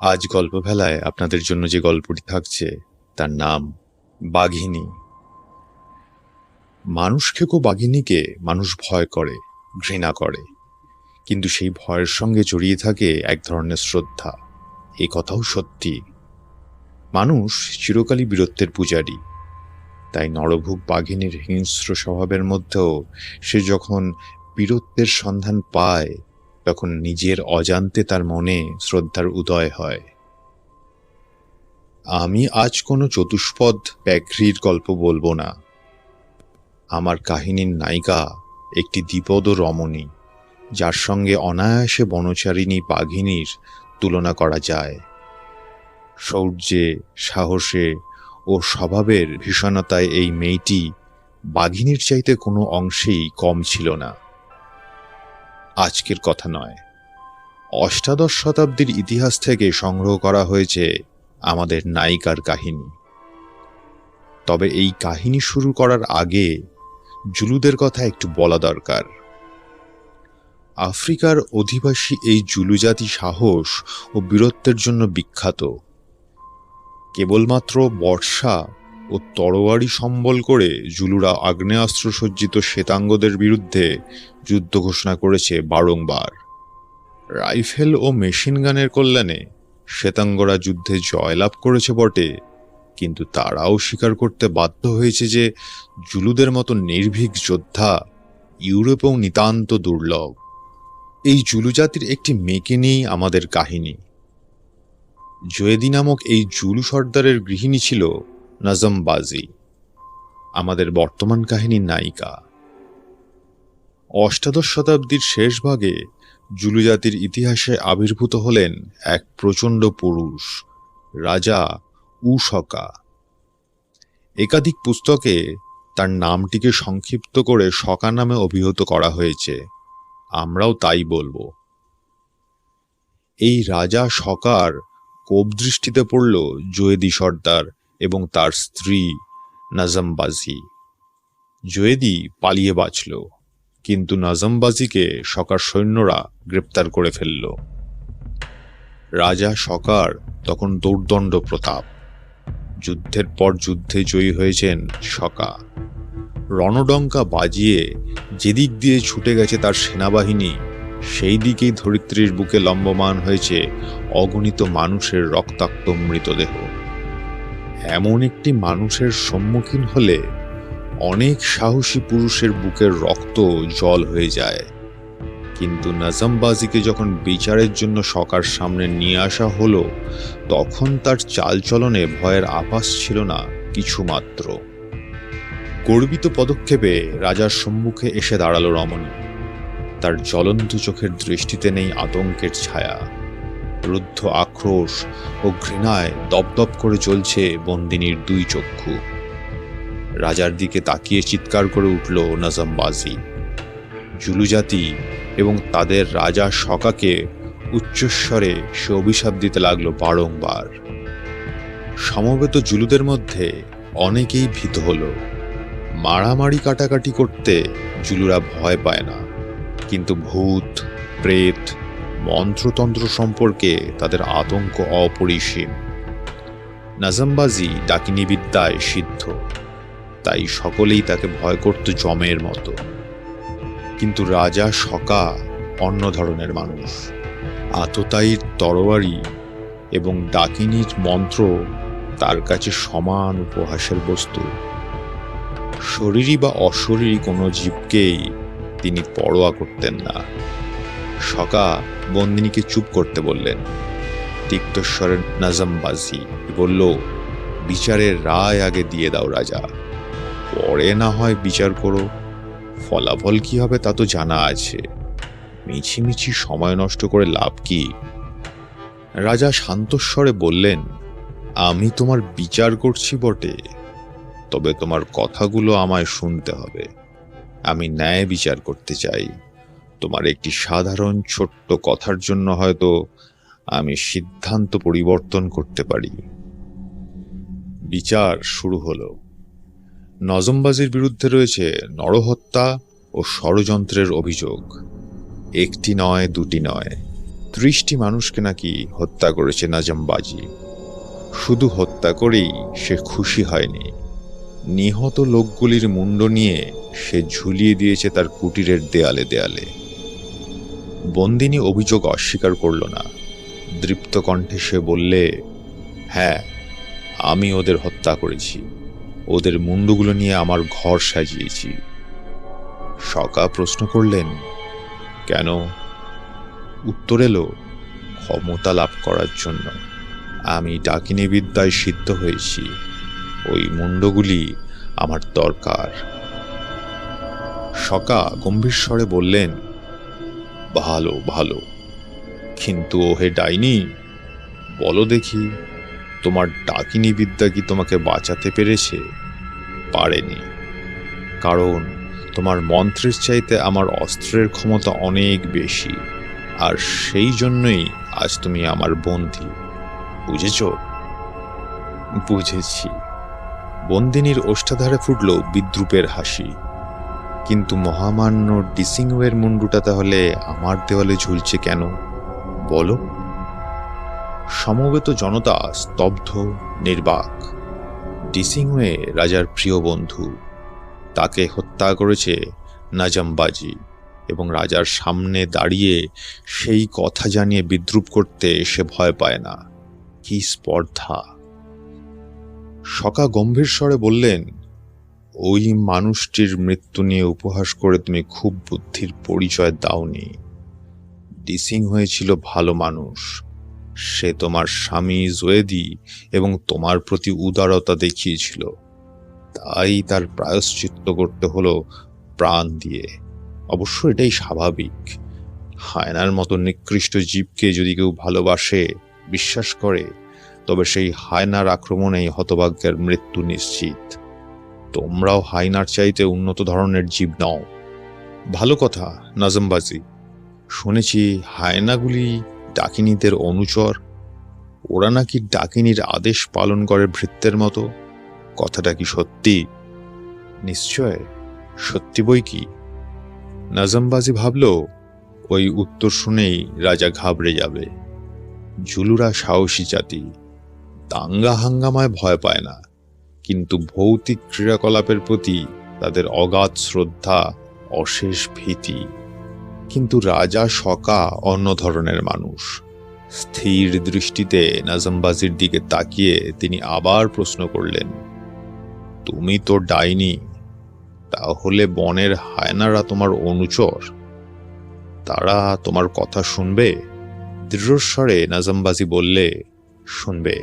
আজ গল্পভেলায় আপনাদের জন্য যে গল্পটি থাকছে তার নাম বাঘিনী। মানুষ খেকো বাঘিনীকে মানুষ ভয় করে, ঘৃণা করে, কিন্তু সেই ভয়ের সঙ্গে জড়িয়ে থাকে এক ধরনের শ্রদ্ধা। এই কথাও সত্যি। মানুষ চিরকালই বীরত্বের পূজারী, তাই নরভূপ বাঘিনীর হিংস্র স্বভাবের মধ্যেও সে যখন বীরত্বের সন্ধান পায়, তখন নিজের অজান্তে তার মনে শ্রদ্ধার উদয় হয়। আমি আজ কোনো চতুষ্পদ ব্যাঘ্রীর গল্প বলবো না। আমার কাহিনীর নায়িকা একটি দ্বিপদ রমণী, যার সঙ্গে অনায়াসে বনচারিণী বাঘিনীর তুলনা করা যায়। শৌর্যে, সাহসে ও স্বভাবের ভীষণতায় এই মেয়েটি বাঘিনীর চাইতে কোনো অংশেই কম ছিল না। আজকের কথা নয়, অষ্টাদশ শতাব্দীর ইতিহাস থেকে সংগ্রহ করা হয়েছে আমাদের নায়িকার কাহিনী। তবে এই কাহিনী শুরু করার আগে জুলুদের কথা একটু বলা দরকার। আফ্রিকার অধিবাসী এই জুলু জাতি সাহস ও বীরত্বের জন্য বিখ্যাত। কেবলমাত্র বর্শা ও তরোয়ারি সম্বল করে জুলুরা আগ্নেয়াস্ত্র সজ্জিত শ্বেতাঙ্গদের বিরুদ্ধে যুদ্ধ ঘোষণা করেছে বারংবার। রাইফেল ও মেশিন গানের কল্যাণে শ্বেতাঙ্গরা যুদ্ধে জয়লাভ করেছে বটে, কিন্তু তারাও স্বীকার করতে বাধ্য হয়েছে যে জুলুদের মতো নির্ভীক যোদ্ধা ইউরোপেও নিতান্ত দুর্লভ। এই জুলু জাতির একটি মেয়েকে নিয়েই আমাদের কাহিনী। জয়েদি নামক এই জুলু সর্দারের গৃহিণী ছিল নজমবাজি, আমাদের বর্তমান কাহিনীর নায়িকা। অষ্টাদশ শতাব্দীর শেষ ভাগে জুলু জাতির ইতিহাসে আবির্ভূত হলেন এক প্রচণ্ড পুরুষ, রাজা উশকা। একাধিক পুস্তকে তার নামটিকে সংক্ষিপ্ত করে শকা নামে অভিহিত করা হয়েছে, আমরাও তাই বলবো। এই রাজা শকার কোপ দৃষ্টিতে পড়ল জয়েদি সর্দার এবং তার স্ত্রী নজমবাজি। জয়েদি পালিয়ে বাঁচল, কিন্তু নজমবাজিকে শকার সৈন্যরা গ্রেপ্তার করে ফেলল। রাজা শকার তখন দৌর্দণ্ড প্রতাপ। যুদ্ধের পর যুদ্ধে জয়ী হয়েছেন শকা। রণডঙ্কা বাজিয়ে যেদিক দিয়ে ছুটে গেছে তার সেনাবাহিনী, সেই দিকেই ধরিত্রীর বুকে লম্বমান হয়েছে অগণিত মানুষের রক্তাক্ত মৃতদেহ। এমন একটি মানুষের সম্মুখীন হলে অনেক সাহসী পুরুষের বুকের রক্ত জল হয়ে যায়। কিন্তু নজমবাজিকে যখন বিচারের জন্য শকার সামনে নিয়ে আসা হলো, তখন তার চালচলনে ভয়ের আভাস ছিল না কিছুমাত্র। গর্বিত পদক্ষেপে রাজার সম্মুখে এসে দাঁড়ালো রমণী। তার জ্বলন্ত চোখের দৃষ্টিতে নেই আতঙ্কের ছায়া, রুদ্ধ আক্রোশ ও ঘৃণায় দপদপ করে জ্বলছে বন্দিনীর দুই চক্ষু। রাজার দিকে তাকিয়ে চিৎকার করে উঠল নজমবাজি। জুলু জাতি এবং তাদের রাজা শকাকে উচ্চস্বরে সে অভিশাপ দিতে লাগলো বারংবার। সমবেত জুলুদের মধ্যে অনেকেই ভীত হলো। মারামারি কাটাকাটি করতে জুলুরা ভয় পায় না, কিন্তু ভূত, প্রেত, মন্ত্রতন্ত্র সম্পর্কে তাদের আতঙ্ক অপরিসীম। নজমবাজি ডাকিনী বিদ্যায় সিদ্ধ, তাই সকলেই তাকে ভয় করত যমের মতো। কিন্তু রাজা শকা অন্য ধরনের মানুষ। আততায়ীর তরবারি এবং ডাকিনীর মন্ত্র তার কাছে সমান উপহাসের বস্তু। শরীরী বা অশরীরী কোনো জীবকেই তিনি পরোয়া করতেন না। শকা বন্দিনীকে চুপ করতে বললেন। তিক্তস্বরের নজমবাজি বলল, বিচারের রায় আগে দিয়ে দাও রাজা, পরে না হয় বিচার করো। ফলাফল কি হবে তা তো জানা আছে, মিছিমিছি সময় নষ্ট করে লাভ কি? রাজা শান্তস্বরে বললেন, আমি তোমার বিচার করছি বটে, তবে তোমার কথাগুলো আমায় শুনতে হবে। আমি ন্যায় বিচার করতে চাই। তোমার একটি সাধারণ ছোট্ট কথার জন্য হয়তো আমি সিদ্ধান্ত পরিবর্তন করতে পারি। বিচার শুরু হলো। নজমবাজির বিরুদ্ধে রয়েছে নরহত্যা ও ষড়যন্ত্রের অভিযোগ। একটি নয়, দুটি নয়, 30টি মানুষকে নাকি হত্যা করেছে নাজমবাজি। শুধু হত্যা করেই সে খুশি হয়নি, নিহত লোকগুলির মুন্ড নিয়ে সে ঝুলিয়ে দিয়েছে তার কুটিরের দেয়ালে দেয়ালে। বন্দিনী অভিযোগ অস্বীকার করল না। দৃপ্ত কণ্ঠে সে বললে, হ্যাঁ, আমি ওদের হত্যা করেছি, ওদের মুন্ডগুলো নিয়ে আমার ঘর সাজিয়েছি। শকা প্রশ্ন করলেন, কেন? উত্তর এলো, ক্ষমতা লাভ করার জন্য। আমি ডাকিনী বিদ্যায় সিদ্ধ হয়েছি, ওই মুন্ডগুলি আমার দরকার। শকা গম্ভীর স্বরে বললেন, ভালো ভালো, কিন্তু ওহে ডাইনি, বলো দেখি, তোমার ডাকিনী বিদ্যা কি তোমাকে বাঁচাতে পেরেছে? পারেনি, কারণ তোমার মন্ত্রের চাইতে আমার অস্ত্রের ক্ষমতা অনেক বেশি, আর সেই জন্যই আজ তুমি আমার বন্দী। বুঝেছ? বুঝেছি। বন্দিনীর ওষ্ঠাধারে ফুটল বিদ্রুপের হাসি। কিন্তু মহামান্য ডিসিংওয়ের মুন্ডুটা তাহলে আমার দেওয়ালে ঝুলছে কেন, বলো? সমবেত জনতা স্তব্ধ, নির্বাক। ডিসিংওয়ে রাজার প্রিয় বন্ধু, তাকে হত্যা করেছে নাজমবাজি, এবং রাজার সামনে দাঁড়িয়ে সেই কথা জানিয়ে বিদ্রুপ করতে সে ভয় পায় না। কি স্পর্ধা! শকা গম্ভীর স্বরে বললেন, ওই মানুষটির মৃত্যু নিয়ে উপহাস করে তুমি খুব বুদ্ধির পরিচয় দাওনি। ডিসিং হয়েছিল ভালো মানুষ, সে তোমার স্বামী জোয়েদি এবং তোমার প্রতি উদারতা দেখিয়েছিল, তাই তার প্রায়শ্চিত্ত করতে হলো প্রাণ দিয়ে। অবশ্য এটাই স্বাভাবিক। হায়নার মতো নিকৃষ্ট জীবকে যদি কেউ ভালোবাসে, বিশ্বাস করে, তবে সেই হায়নার আক্রমণেই হতভাগ্যের মৃত্যু নিশ্চিত। তোমরাও হায়নার চাইতে উন্নত ধরনের জীব নাও। ভালো কথা নাজমবাজি, শুনেছি হায়নাগুলি ডাকিনীদের অনুচর, ওরা নাকি ডাকিনীর আদেশ পালন করে ভৃত্যের মতো। কথাটা কি সত্যি? নিশ্চয় সত্যি বই কি। নাজমবাজি ভাবল, ওই উত্তর শুনেই রাজা ঘাবড়ে যাবে। জুলুরা সাহসী জাতি, দাঙ্গা হাঙ্গামায় ভয় পায় না, কিন্তু ভৌতিক ক্রিয়াকলাপের প্রতি তাদের অগাধ শ্রদ্ধা, অশেষ ভীতি। কিন্তু রাজা শকা অন্য ধরনের মানুষ। স্থির দৃষ্টিতে নাজমবাজির দিকে তাকিয়ে তিনি আবার প্রশ্ন করলেন, তুমি তো ডাইনি, তাহলে বনের হায়নারা তোমার অনুচর? তারা তোমার কথা শুনবে? দৃঢ়স্বরে নাজমবাজি বললে, শুনবে,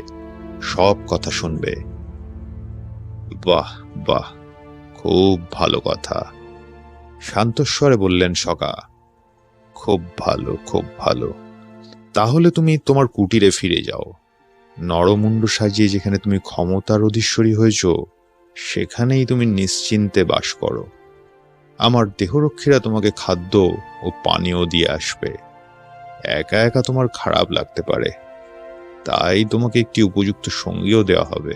সব কথা শুনবে। বাহ বাহ, খুব ভালো কথা। শান্তস্বরে বললেন শকা, খুব ভালো, খুব ভালো। তাহলে তুমি তোমার কুটিরে ফিরে যাও। নরমুণ্ড সাজিয়ে যেখানে তুমি ক্ষমতার অধীশ্বরী হয়েছ, সেখানেই তুমি নিশ্চিন্তে বাস করো। আমার দেহরক্ষীরা তোমাকে খাদ্য ও পানীয় দিয়ে আসবে। একা একা তোমার খারাপ লাগতে পারে, তাই তোমাকে একটি উপযুক্ত সঙ্গীও দেওয়া হবে।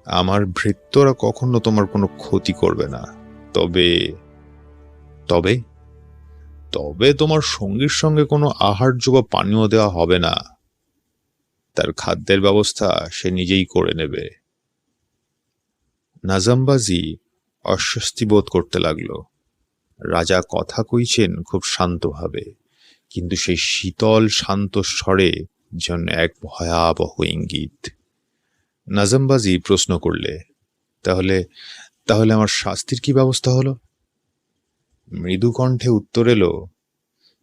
আমার ভৃত্যরা কখনো তোমার কোনো ক্ষতি করবে না। তবে তবে তবে তোমার সঙ্গীর সঙ্গে কোনো আহার্য বা পানীয় দেওয়া হবে না। তার খাদ্যের ব্যবস্থা সে নিজেই করে নেবে। নাজমবাজি অস্বস্তি বোধ করতে লাগল। রাজা কথা কইছেন খুব শান্তভাবে, কিন্তু সেই শীতল শান্ত স্বরে যেন এক ভয়াবহ ইঙ্গিত। নাজমবাজি প্রশ্ন করলে, তাহলে তাহলে আমার শাস্তির কি ব্যবস্থা হলো? মৃদু কণ্ঠে উত্তর এলো,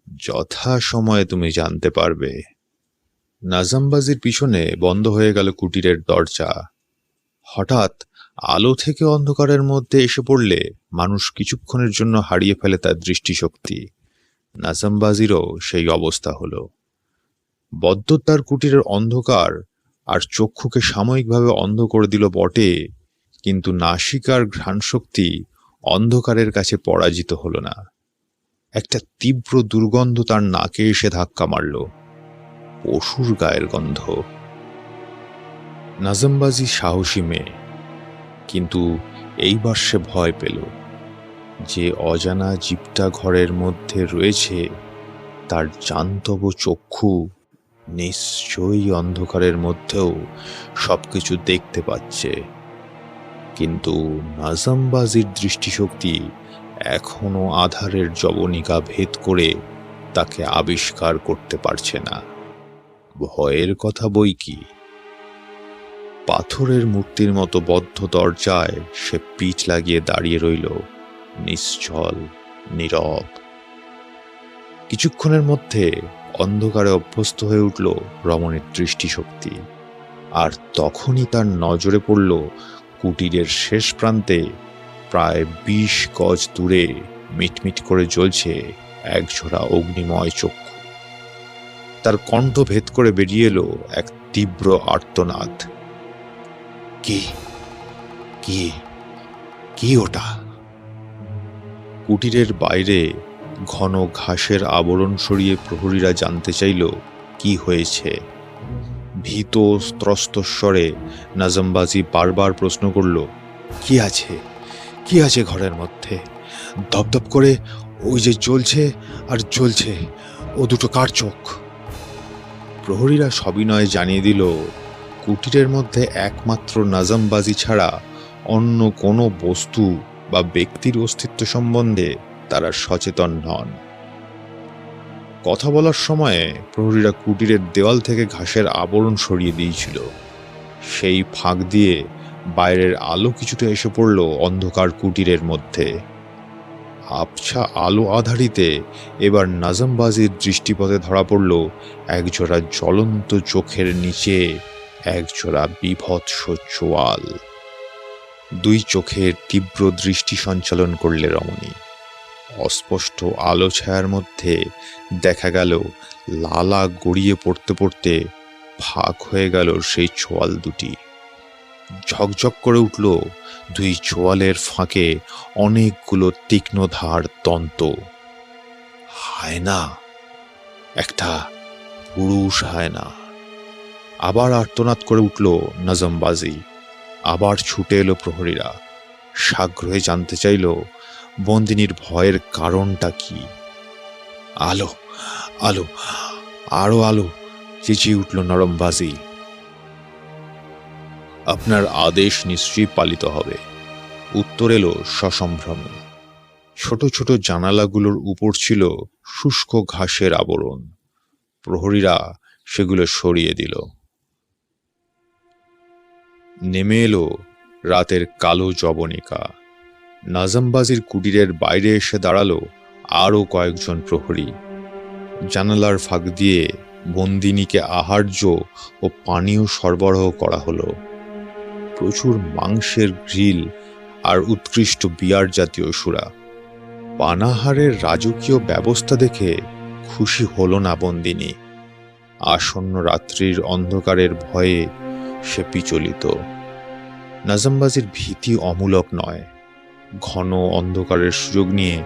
যথা সময়ে তুমি জানতে পারবে। নাজমবাজির পিছনে বন্ধ হয়ে গেল কুটিরের দরজা। হঠাৎ আলো থেকে অন্ধকারের মধ্যে এসে পড়লে মানুষ কিছুক্ষণের জন্য হারিয়ে ফেলে তার দৃষ্টিশক্তি। নাজমবাজিরও সেই অবস্থা হলো। বদ্ধতার কুটিরের অন্ধকার আর চক্ষুকে সাময়িকভাবে অন্ধ করে দিল বটে, কিন্তু নাসিকার ঘ্রাণশক্তি অন্ধকারের কাছে পরাজিত হল না। একটা তীব্র দুর্গন্ধ তার নাকে এসে ধাক্কা মারল, পশুর গায়ের গন্ধ। নাজমবাজি সাহসী মেয়ে, কিন্তু এইবার সে ভয় পেল। যে অজানা জীবটা ঘরের মধ্যে রয়েছে, তার জান্তব চক্ষু নিশ্চয়ই অন্ধকারের মধ্যেও সবকিছু দেখতে পাচ্ছে, কিন্তু নাজামবাজির দৃষ্টিশক্তি এখনো আধারের জবনিকা ভেদ করে তাকে আবিষ্কার করতে পারছে না। ভয়ের কথা বই কি। পাথরের মূর্তির মতো বদ্ধ দরজায় সে পিঠ লাগিয়ে দাঁড়িয়ে রইল, নিশ্চল, নীরব। কিছুক্ষণের মধ্যে অন্ধকারে অভ্যস্ত হয়ে উঠল রমণীর দৃষ্টিশক্তি, আর তখনই তার নজরে পড়ল কুটিরের শেষ প্রান্তে প্রায় 20 গজ দূরে মিটমিট করে জ্বলছে একজোড়া অগ্নিময় চক্ষু। তার কণ্ঠ ভেদ করে বেরিয়ে এলো এক তীব্র আর্তনাদ। কি কি কি ওটা? কুটিরের বাইরে ঘন ঘাসের আবরণ সরিয়ে প্রহরীরা জানতে চাইল কি হয়েছে। ভীত ত্রস্ত স্বরে নাজামবাজি বারবার প্রশ্ন করল, কি আছে, কি আছে ঘরের মধ্যে? দপদপ করে ওই যে জ্বলছে আর জ্বলছে, ও দুটো কার চোখ? প্রহরীরা সবিনয়ে জানিয়ে দিল, কুটিরের মধ্যে একমাত্র নাজামবাজি ছাড়া অন্য কোনো বস্তু বা ব্যক্তির অস্তিত্ব সম্বন্ধে তারা সচেতন নন। কথা বলার সময়ে প্রহরীরা কুটিরের দেওয়াল থেকে ঘাসের আবরণ সরিয়ে দিয়েছিল। সেই ফাঁক দিয়ে বাইরের আলো কিছুটা এসে পড়ল অন্ধকার কুটিরের মধ্যে। আবছা আলো আধারিতে এবার নাজামবাজির দৃষ্টিপথে ধরা পড়ল একজোড়া জ্বলন্ত চোখের নিচে একজোড়া বিভৎস চোয়াল। দুই চোখের তীব্র দৃষ্টি সঞ্চালন করলে রমণী। অস্পষ্ট আলো ছায়ার মধ্যে দেখা গেল লালা গড়িয়ে পড়তে পড়তে ফাঁক হয়ে গেল সেই চোয়াল দুটি। ঝকঝক করে উঠল দুই চোয়ালের ফাঁকে অনেকগুলো তীক্ষ্ণধার দন্ত। হায়না, একটা পুরুষ হায়না। আবার আর্তনাদ করে উঠল নাজামবাজি। আবার ছুটে এলো প্রহরীরা। সাগ্রহে জানতে চাইল বন্দিনীর ভয়ের কারণটা কি। আলো, আলো, আরো আলো, চেঁচিয়ে উঠল নরমবাজি। আপনার আদেশ নিশ্চয়ই পালিত হবে, উত্তর এলো সসম্ভ্রমে। ছোট ছোট জানালাগুলোর উপর ছিল শুষ্ক ঘাসের আবরণ। প্রহরীরা সেগুলো সরিয়ে দিল। নেমে এলো রাতের কালো জবনিকা। নাজামবাজির কুটিরের বাইরে এসে দাঁড়ালো আরও কয়েকজন প্রহরী। জানালার ফাঁক দিয়ে বন্দিনীকে আহার্য ও পানীয় সরবরাহ করা হলো। প্রচুর মাংসের গ্রিল আর উৎকৃষ্ট বিয়ার জাতীয় সুরা। পানাহারের রাজকীয় ব্যবস্থা দেখে খুশি হলো না বন্দিনী। আসন্ন রাত্রির অন্ধকারের ভয়ে সে বিচলিত। নাজামবাজির ভীতি অমূলক নয়। ঘন অন্ধকারের সুযোগ নিয়ে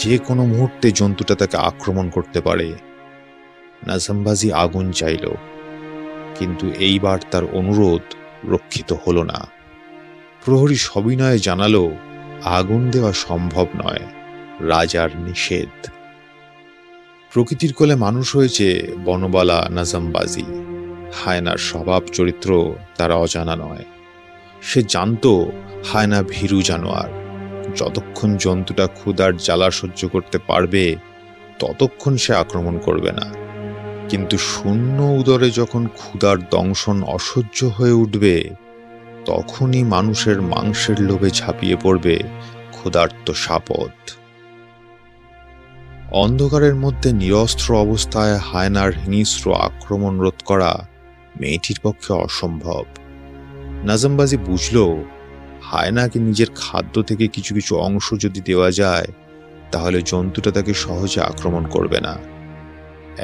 যে কোনো মুহূর্তে জন্তুটা তাকে আক্রমণ করতে পারে। নাজামবাজি আগুন চাইল, কিন্তু এইবার তার অনুরোধ রক্ষিত হলো না। প্রহরী সবিনয়ে জানালো, আগুন দেওয়া সম্ভব নয়, রাজার নিষেধ। প্রকৃতির কোলে মানুষ হয়েছে বনবালা নাজামবাজি। হায়নার স্বভাব চরিত্র তার অজানা নয়। সে জানত হায়না ভীরু জানোয়ার। যতক্ষণ জন্তুটা ক্ষুধার জ্বালা সহ্য করতে পারবে ততক্ষণ সে আক্রমণ করবে না, কিন্তু শূন্য উদরে যখন ক্ষুধার দংশন অসহ্য হয়ে উঠবে তখনই মানুষের মাংসের লোভে ঝাঁপিয়ে পড়বে ক্ষুধার্ত সাপদ। অন্ধকারের মধ্যে নিরস্ত্র অবস্থায় হায়নার হিংস্র আক্রমণ রোধ করা মেয়েটির পক্ষে অসম্ভব। নাজামবাজি বুঝল, হায়নাকে নিজের খাদ্য থেকে কিছু কিছু অংশ যদি দেওয়া যায় তাহলে জন্তুটা তাকে সহজে আক্রমণ করবে না।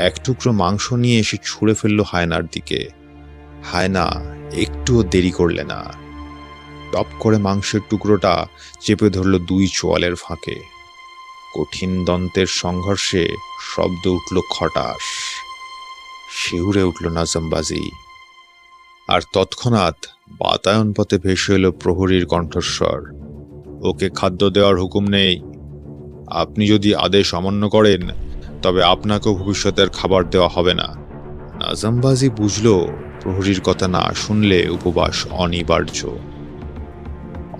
এক টুকরো মাংস নিয়ে এসে ছুঁড়ে ফেলল হায়নার দিকে। হায়না একটুও দেরি করলে না। টপ করে মাংসের টুকরোটা চেপে ধরল দুই চোয়ালের ফাঁকে। কঠিন দন্তের সংঘর্ষে শব্দ উঠল খটাস। শিউরে উঠল নাজামবাজি। আর তৎক্ষণাৎ বাতায়ন পথে ভেসে এলো প্রহরীর কণ্ঠস্বর, ওকে খাদ্য দেওয়ার হুকুম নেই। আপনি যদি আদেশ অমান্য করেন তবে আপনাকেও ভবিষ্যতের খাবার দেওয়া হবে না। নাজামবাজি বুঝল প্রহরীর কথা না শুনলে উপবাস অনিবার্য।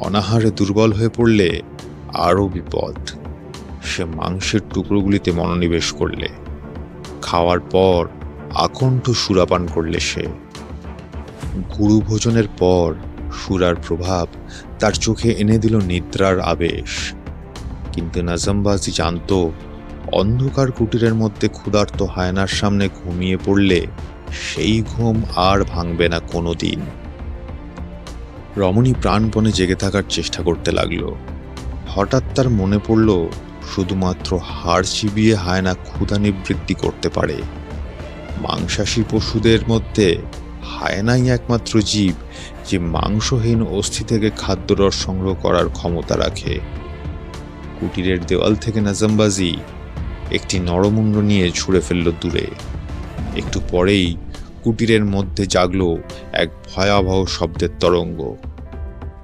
অনাহারে দুর্বল হয়ে পড়লে আরও বিপদ। সে মাংসের টুকরোগুলিতে মনোনিবেশ করলে, খাওয়ার পর আকণ্ঠ সুরাপান করলে সে। গুরু ভোজনের পর সুরার প্রভাব তার চোখে এনে দিল নিদ্রার আবেশ। কিন্তু নাজামবাজি জানত, অন্ধকার কুটিরের মধ্যে ক্ষুধার্ত হায়নার সামনে ঘুমিয়ে পড়লে সেই ঘুম আর ভাঙবে না কোনো দিন। রমণী প্রাণপণে জেগে থাকার চেষ্টা করতে লাগলো। হঠাৎ তার মনে পড়ল, শুধুমাত্র হাড় চিবিয়ে হায়না ক্ষুধা নিবৃত্তি করতে পারে। মাংসাশী পশুদের মধ্যে হায়নাই একমাত্র জীব যে মাংসহীন অস্থি থেকে খাদ্যরস সংগ্রহ করার ক্ষমতা রাখে। কুটিরের দেওয়াল থেকে নাজামবাজি একটি নরমুণ্ড নিয়ে ছুঁড়ে ফেলল দূরে। একটু পরেই কুটিরের মধ্যে জাগল এক ভয়াবহ শব্দের তরঙ্গ।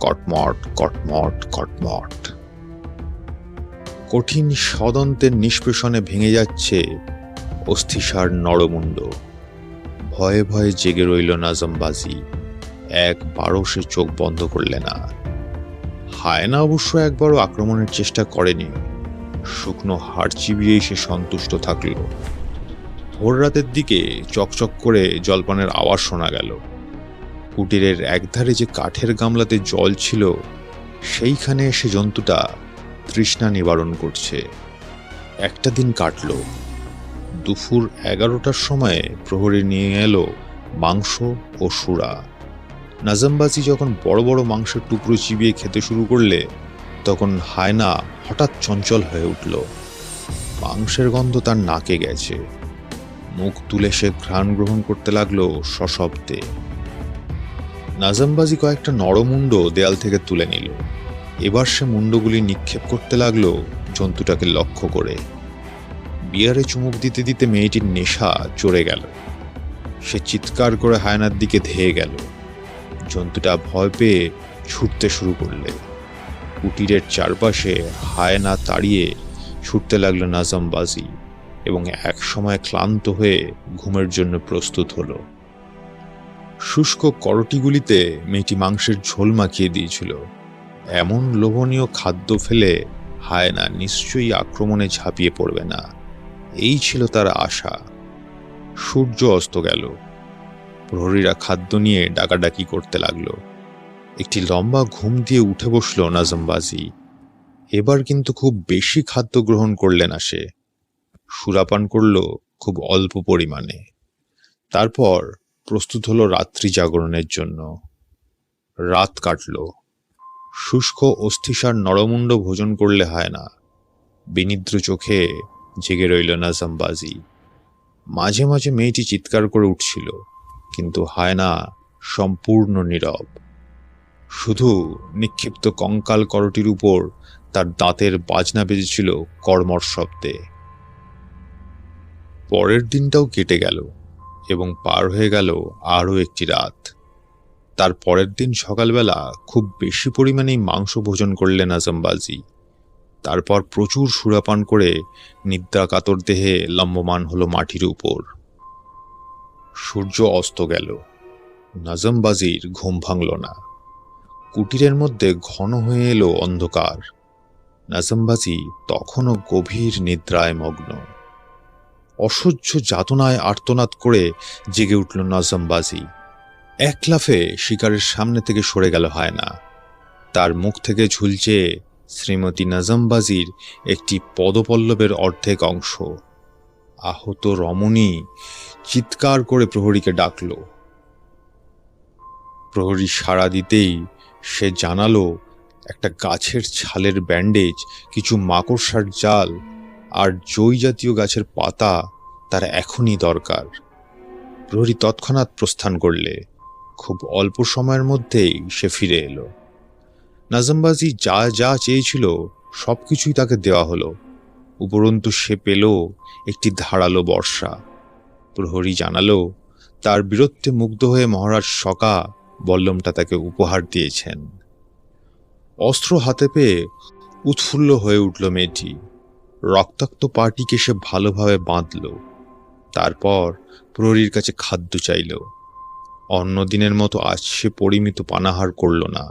কটমট কটমট কটমট। কঠিন সদন্তের নিষ্পেষণে ভেঙে যাচ্ছে অস্থিসার নরমুণ্ড। ভয়ে ভয়ে জেগে রইল নাজামবাজি। একবারও সে চোখ বন্ধ করলে না। হায়না অবশ্য একবারও আক্রমণের চেষ্টা করেনি। শুকনো হাড় চিবিয়েই সে সন্তুষ্ট থাকল। ভোর রাতের দিকে চকচক করে জলপানের আওয়াজ শোনা গেল। কুটিরের একধারে যে কাঠের গামলাতে জল ছিল, সেইখানে এসে জন্তুটা তৃষ্ণা নিবারণ করছে। একটা দিন কাটল। দুপুর 11টার সময়ে প্রহরী নিয়ে এলো মাংস ও সুরা। নাজামবাজি যখন বড় বড় মাংসের টুকরো চিবিয়ে খেতে শুরু করলে, তখন হায়না হঠাৎ চঞ্চল হয়ে উঠল। মাংসের গন্ধ তার নাকে গেছে। মুখ তুলে সে ঘ্রাণ গ্রহণ করতে লাগলো সশব্দে। নাজামবাজি কয়েকটা নরমুণ্ড দেয়াল থেকে তুলে নিল। এবার সে মুণ্ডগুলি নিক্ষেপ করতে লাগলো জন্তুটাকে লক্ষ্য করে। বিয়ারে চুমুক দিতে দিতে মেয়েটির নেশা চড়ে গেল। সে চিৎকার করে হায়নার দিকে ধেয়ে গেল। জন্তুটা ভয় পেয়ে ছুটতে শুরু করলে। কুটিরের চারপাশে হায়না তাড়িয়ে ছুটতে লাগলো নাজামবাজি, এবং এক সময় ক্লান্ত হয়ে ঘুমের জন্য প্রস্তুত হলো। শুষ্ক করটিগুলিতে মেয়েটি মাংসের ঝোল মাখিয়ে দিয়েছিল। এমন লোভনীয় খাদ্য ফেলে হায়না নিশ্চয়ই আক্রমণে ঝাঁপিয়ে পড়বে না, এই ছিল তার আশা। সূর্য অস্ত গেল। প্রহরীরা খাদ্য নিয়ে ডাকাডাকি করতে লাগলো। একটি লম্বা ঘুম দিয়ে উঠে বসল নাজামবাজি। এবার কিন্তু খুব বেশি খাদ্য গ্রহণ করলে না সে। সুরাপান করল খুব অল্প পরিমাণে। তারপর প্রস্তুত হলো রাত্রি জাগরণের জন্য। রাত কাটল। শুষ্ক অস্থিসার নরমুণ্ড ভোজন করলে হায়না। বিনিদ্র চোখে জেগে রইল নাজামবাজি। মাঝে মাঝে মেয়েটি চিৎকার করে উঠছিল, কিন্তু হায়না সম্পূর্ণ নীরব। শুধু নিক্ষিপ্ত কঙ্কাল করটির উপর তার দাঁতের বাজনা বেজেছিল কর্মর শব্দে। পরের দিনটাও কেটে গেল এবং পার হয়ে গেল আরও একটি রাত। তার পরের দিন সকালবেলা খুব বেশি পরিমাণেই মাংস ভোজন করলেন নাজামবাজি। তারপর প্রচুর সুরাপান করে নিদ্রা কাতর দেহে লম্বমান হলো মাটির উপর। সূর্য অস্ত গেল। নাজামবাজির ঘুম ভাঙল না। কুটিরের মধ্যে ঘন হয়ে এলো অন্ধকার। নাজামবাজি তখনও গভীর নিদ্রায় মগ্ন। অসহ্য যাতনায় আর্তনাদ করে জেগে উঠল নাজামবাজি। এক লাফে শিকারের সামনে থেকে সরে গেল হায়না। তার মুখ থেকে ঝুলছে শ্রীমতী নাজামবাজির একটি পদপল্লবের অর্ধেক অংশ। আহত রমণী চিৎকার করে প্রহরীকে ডাকল। প্রহরী সাড়া দিতেই সে জানালো একটা গাছের ছালের ব্যান্ডেজ, কিছু মাকড়সার জাল আর জই জাতীয় গাছের পাতা তার এখনই দরকার। প্রহরী তৎক্ষণাৎ প্রস্থান করলে। খুব অল্প সময়ের মধ্যেই সে ফিরে এলো। নাজামবাজি যা যা চেয়েছিল সবকিছুই তাকে দেওয়া হলো। উপরন্তু সে পেল একটি ধারালো বর্ষা। প্রহরী জানালো তার বীরত্বে মুগ্ধ হয়ে মহারাজ শকা বল্লমটা তাকে উপহার দিয়েছেন। অস্ত্র হাতে পেয়ে উৎফুল্ল হয়ে উঠল মেয়েটি। রক্তাক্ত পাটিকে সে ভালোভাবে বাঁধল। তারপর প্রহরীর কাছে খাদ্য চাইল। অন্যদিনের মতো আজ সে পরিমিত পানাহার করল না।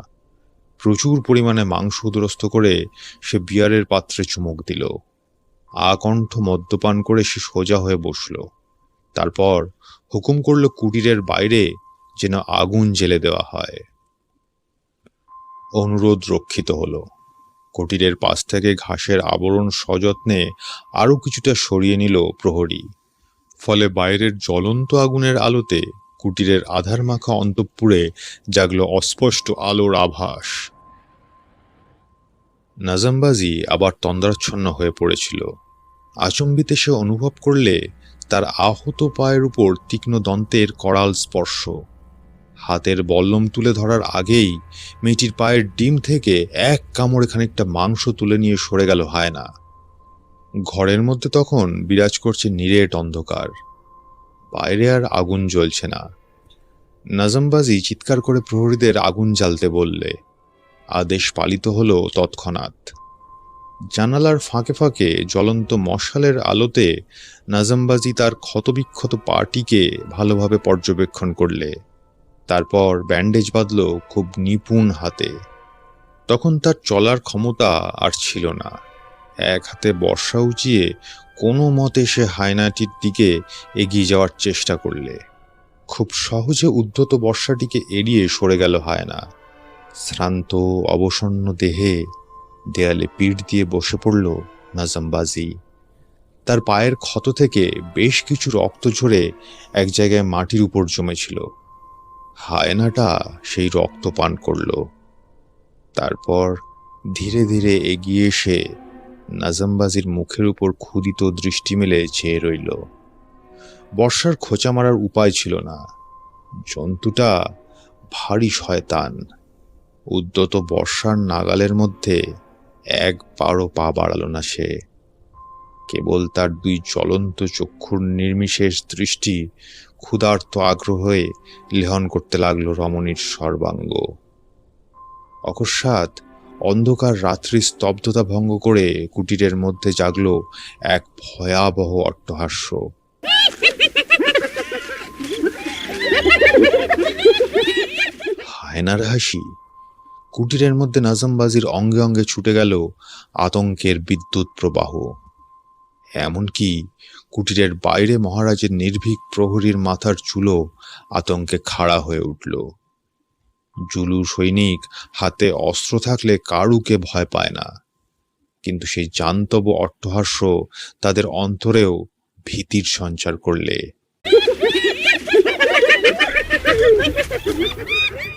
প্রচুর পরিমাণে মাংস উদরস্থ করে সে বিয়ারের পাত্রে চুমুক দিল। আকণ্ঠ মদ্যপান করে সে সোজা হয়ে বসল। তারপর হুকুম করল কুটিরের বাইরে যেন আগুন জ্বেলে দেওয়া হয়। অনুরোধ রক্ষিত হল। কুটিরের পাশ থেকে ঘাসের আবরণ সযত্নে আরো কিছুটা সরিয়ে নিল প্রহরী। ফলে বাইরের জ্বলন্ত আগুনের আলোতে কুটিরের আধার মাখা অন্তঃপুরে জাগল অস্পষ্ট আলোর আভাস। নাজামবাজি আবার তন্দ্রাচ্ছন্ন হয়ে পড়েছিল। আচম্বিতে সে অনুভব করলে তার আহত পায়ের উপর তীক্ষ্ণ দন্তের করাল স্পর্শ। হাতের বল্লম তুলে ধরার আগেই মেয়েটির পায়ের ডিম থেকে এক কামড়ে খানিকটা মাংস তুলে নিয়ে সরে গেল হায়না। ঘরের মধ্যে তখন বিরাজ করছে নিরেট অন্ধকার। বাইরে আর আগুন জ্বলছে না। নাজামবাজি চিৎকার করে প্রহরীদের আগুন জ্বালতে বললে। আদেশ পালিত হলো তৎক্ষণাৎ। জানালার ফাঁকে ফাঁকে জ্বলন্ত মশালের আলোতে নাজামবাজি তার ক্ষতবিক্ষত পাটিকে ভালোভাবে পর্যবেক্ষণ করলে। তারপর ব্যান্ডেজ বাঁধল খুব নিপুণ হাতে। তখন তার চলার ক্ষমতা আর ছিল না। এক হাতে বর্শা উঁচিয়ে কোনো মতে সে হায়নাটির দিকে এগিয়ে যাওয়ার চেষ্টা করলে। খুব সহজে উদ্ধত বর্শাটিকে এড়িয়ে সরে গেল হায়না। শ্রান্ত অবসন্ন দেহে দেয়ালে পিঠ দিয়ে বসে পড়ল নাজামবাজি। তার পায়ের ক্ষত থেকে বেশ কিছু রক্ত ঝরে এক জায়গায় মাটির উপর জমেছিল। হায়নাটা সেই রক্ত পান করল। তারপর ধীরে ধীরে এগিয়ে এসে নাজামবাজির মুখের উপর ক্ষুদিত দৃষ্টি মেলে চেয়ে রইল। বর্ষার খোঁচা মারার উপায় ছিল না। জন্তুটা ভারী শয়তান। উদ্যত বর্ষার নাগালের মধ্যে একবারও পা বাড়াল না সে। কেবল তার দুই জ্বলন্ত চক্ষুর নির্বিশেষ দৃষ্টি ক্ষুধার্ত আগ্রহে লেহন করতে লাগল রমণীর সর্বাঙ্গ। অকস্মাৎ অন্ধকার রাত্রির স্তব্ধতা ভঙ্গ করে কুটিরের মধ্যে জাগল এক ভয়াবহ অট্টহাস্য। হায়নার হাসি। কুটিরের মধ্যে নাজামবাজির অঙ্গে অঙ্গে ছুটে গেল আতঙ্কের বিদ্যুৎ প্রবাহ। এমনকি কুটিরের বাইরে মহারাজের নির্ভীক প্রহরীর মাথার চুলো আতঙ্কে খাড়া হয়ে উঠল। জুলু সৈনিক হাতে অস্ত্র থাকলে কারুকে ভয় পায় না, কিন্তু সেই জান্তব অট্টহাস্য তাদের অন্তরেও ভীতির সঞ্চার করলে।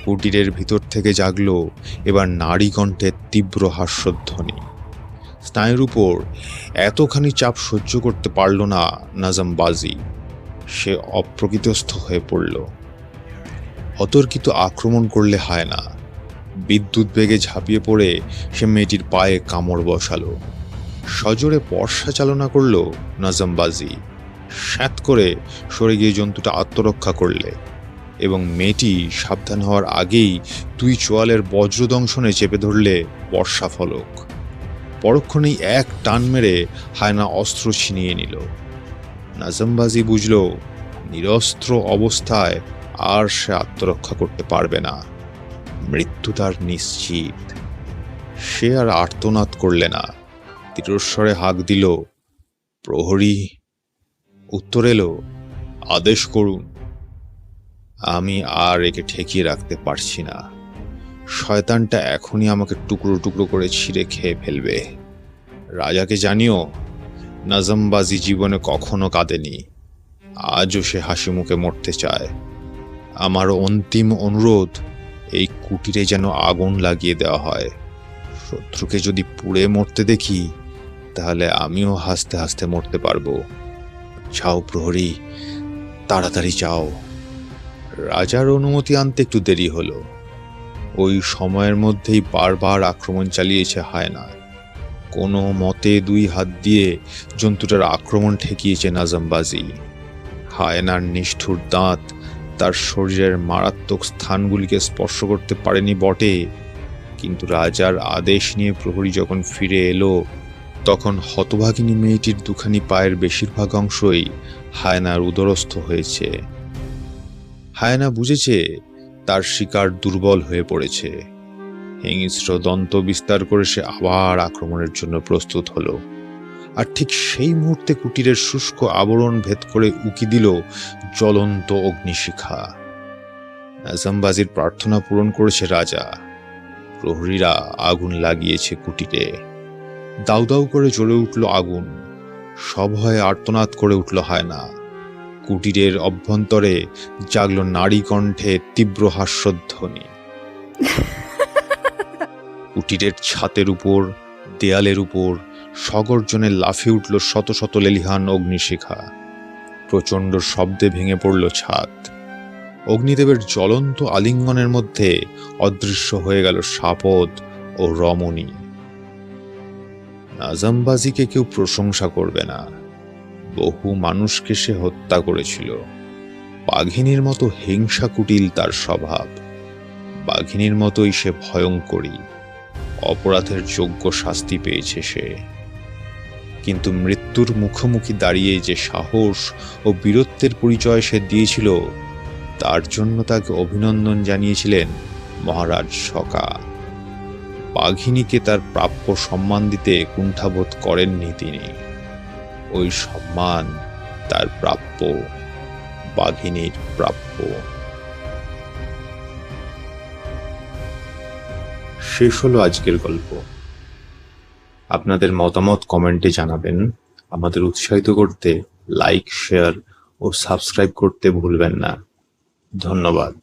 কুটিরের ভিতর থেকে জাগল এবার নারী কণ্ঠের তীব্র হাস্যধ্বনি। স্নায়ুর উপর এতখানি চাপ সহ্য করতে পারল না নাজামবাজি। সে অপ্রকৃতস্থ হয়ে পড়ল। অতর্কিত আক্রমণ করলে হয় না। বিদ্যুৎ বেগে ঝাঁপিয়ে পড়ে সে মেয়েটির পায়ে কামড় বসালো। সজোরে বর্ষা চালনা করল নাজামবাজি। স্যাঁত করে সরে গিয়ে জন্তুটা আত্মরক্ষা করলে এবং মেয়েটি সাবধান হওয়ার আগেই দুই চোয়ালের বজ্রদংশনে চেপে ধরলে বর্ষা ফলক। পরক্ষণেই এক টান মেরে হায়না অস্ত্র ছিনিয়ে নিল। নাজামবাজি বুঝল নিরস্ত্র অবস্থায় আর সে আত্মরক্ষা করতে পারবে না। মৃত্যু তার নিশ্চিত। সে আর আর্তনাদ করলে না, দৃঢ়স্বরে হাঁক দিল, প্রহরী। উত্তর এলো, আদেশ করুন। আমি আর একে ঠেকিয়ে রাখতে পারছি না। শয়তানটা এখনই আমাকে টুকরো টুকরো করে ছিঁড়ে খেয়ে ফেলবে। রাজাকে জানিও নাজামবাজি জীবনে কখনো কাঁদেনি, আজও সে হাসি মুখে মরতে চায়। আমার অন্তিম অনুরোধ, এই কুটিরে যেন আগুন লাগিয়ে দেওয়া হয়। শত্রুকে যদি পুড়ে মরতে দেখি তাহলে আমিও হাসতে হাসতে মরতে পারবো। যাও প্রহরী, তাড়াতাড়ি যাও। রাজার অনুমতি আনতে একটু দেরি হলো। ওই সময়ের মধ্যেই বারবার আক্রমণ চালিয়েছে হায়না। কোনো মতে দুই হাত দিয়ে জন্তুটার আক্রমণ ঠেকিয়েছে নাজামবাজি। হায়নার নিষ্ঠুর দাঁত তার শরীরের মারাত্মক স্থানগুলিকে স্পর্শ করতে পারেনি বটে, কিন্তু রাজার আদেশ নিয়ে প্রহরী যখন ফিরে এলো তখন হতভাগিনী মেয়েটির দুখানি পায়ের বেশিরভাগ অংশই হায়নার উদরস্থ হয়েছে। হায়না বুঝেছে তার শিকার দুর্বল হয়ে পড়েছে। হিংস্র দন্ত বিস্তার করে সে আবার আক্রমণের জন্য প্রস্তুত হলো। আর ঠিক সেই মুহূর্তে কুটিরের শুষ্ক আবরণ ভেদ করে উকি দিল জ্বলন্ত অগ্নিশিখা। নাজামবাজির প্রার্থনা পূরণ করেছে রাজা। প্রহরীরা আগুন লাগিয়েছে কুটিরে। দাউ দাউ করে জ্বলে উঠল আগুন। সভয়ে আর্তনাদ করে উঠল হায়না। কুটিরের অভ্যন্তরে জাগল নারী কণ্ঠে তীব্র হাস্যধ্বনি। কুটিরের ছাতের উপর, দেয়ালের উপর সগর্জনে লাফিয়ে উঠল শত শত লেলিহান অগ্নিশিখা। প্রচণ্ড শব্দে ভেঙে পড়ল ছাদ। অগ্নিদেবের জ্বলন্ত আলিঙ্গনের মধ্যে অদৃশ্য হয়ে গেল সাপদ ও রমণী। নাজামবাজিকে কেউ প্রশংসা করবে না। বহু মানুষকে সে হত্যা করেছিল। বাঘিনীর মতো হিংসা কুটিল তার স্বভাব। বাঘিনীর মতোই সে ভয়ঙ্করী। অপরাধের যোগ্য শাস্তি পেয়েছে সে। কিন্তু মৃত্যুর মুখোমুখি দাঁড়িয়ে যে সাহস ও বীরত্বের পরিচয় সে দিয়েছিল, তার জন্য তাকে অভিনন্দন জানিয়েছিলেন মহারাজ শকা। বাঘিনীকে তার প্রাপ্য সম্মান দিতে কুণ্ঠাবোধ করেননি তিনি। ওই সম্মান তার প্রাপ্য, বাঘিনীর প্রাপ্য। শেষ হলো আজকের গল্প। আপনাদের মতামত কমেন্টে জানাবেন। আমাদের উৎসাহিত করতে লাইক, শেয়ার ও সাবস্ক্রাইব করতে ভুলবেন না। ধন্যবাদ।